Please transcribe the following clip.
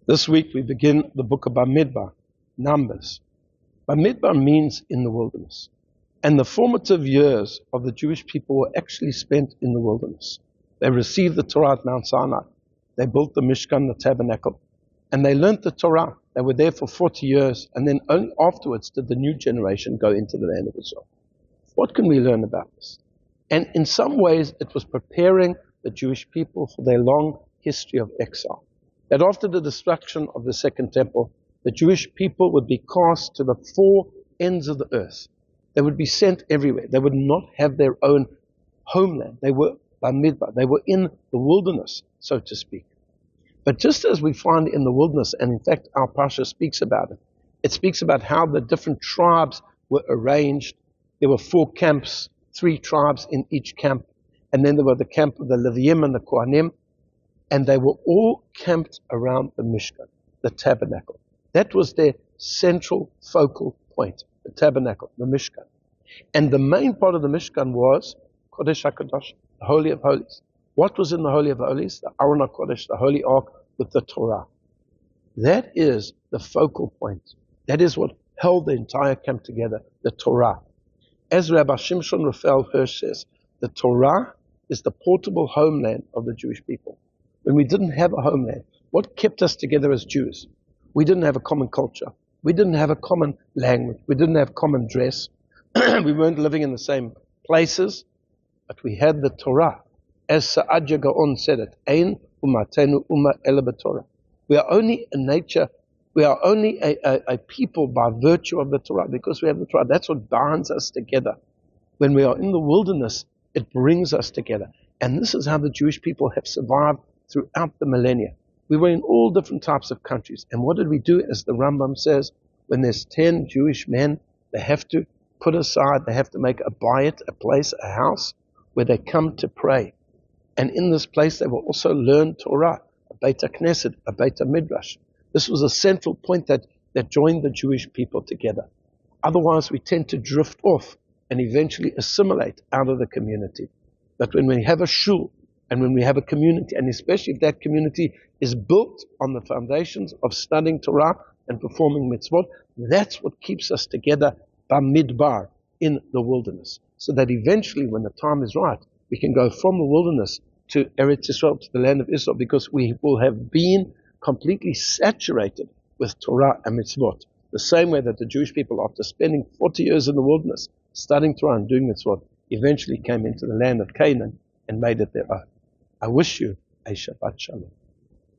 This week we begin the book of Bamidbar, Numbers. Bamidbar means in the wilderness. And the formative years of the Jewish people were actually spent in the wilderness. They received the Torah at Mount Sinai. They built the Mishkan, the tabernacle. And they learned the Torah. They were there for 40 years. And then only afterwards did the new generation go into the land of Israel. What can we learn about this? And in some ways, it was preparing the Jewish people for their long history of exile. That after the destruction of the Second Temple, the Jewish people would be cast to the four ends of the earth. They would be sent everywhere. They would not have their own homeland. They were Bamidbar. They were in the wilderness, so to speak. But just as we find in the wilderness, and in fact our Pasha speaks about it, it speaks about how the different tribes were arranged. There were 4 camps, 3 tribes in each camp, and then there were the camp of the Leviim and the Kohanim, and they were all camped around the Mishkan, the tabernacle. That was their central focal point, the tabernacle, the Mishkan. And the main part of the Mishkan was Kodesh HaKadosh, the Holy of Holies. What was in the Holy of Holies? The Aron HaKodesh, the Holy Ark with the Torah. That is the focal point. That is what held the entire camp together, the Torah. As Rabbi Shimshon Raphael Hirsch says, the Torah is the portable homeland of the Jewish people. When we didn't have a homeland, what kept us together as Jews? We didn't have a common culture. We didn't have a common language. We didn't have common dress. We weren't living in the same places, but we had the Torah. As Sa'adja Gaon said it, Ein umatenu umma ela b'Torah. We are only a nature, we are only a people by virtue of the Torah, because we have the Torah. That's what binds us together. When we are in the wilderness, it brings us together. And this is how the Jewish people have survived throughout the millennia. We were in all different types of countries. And what did we do? As the Rambam says, when there's 10 Jewish men, they have to put aside, they have to make a bayit, a place, a house, where they come to pray. And in this place, they will also learn Torah, a Beit HaKnesset, a Beit HaMidrash. This was a central point that joined the Jewish people together. Otherwise, we tend to drift off and eventually assimilate out of the community. But when we have a shul, and when we have a community, and especially if that community is built on the foundations of studying Torah and performing mitzvot, that's what keeps us together, Bamidbar, in the wilderness. So that eventually, when the time is right, we can go from the wilderness to Eretz Yisrael, to the land of Israel, because we will have been completely saturated with Torah and mitzvot. The same way that the Jewish people, after spending 40 years in the wilderness, studying Torah and doing mitzvot, eventually came into the land of Canaan and made it their own. I wish you a Shabbat Shalom.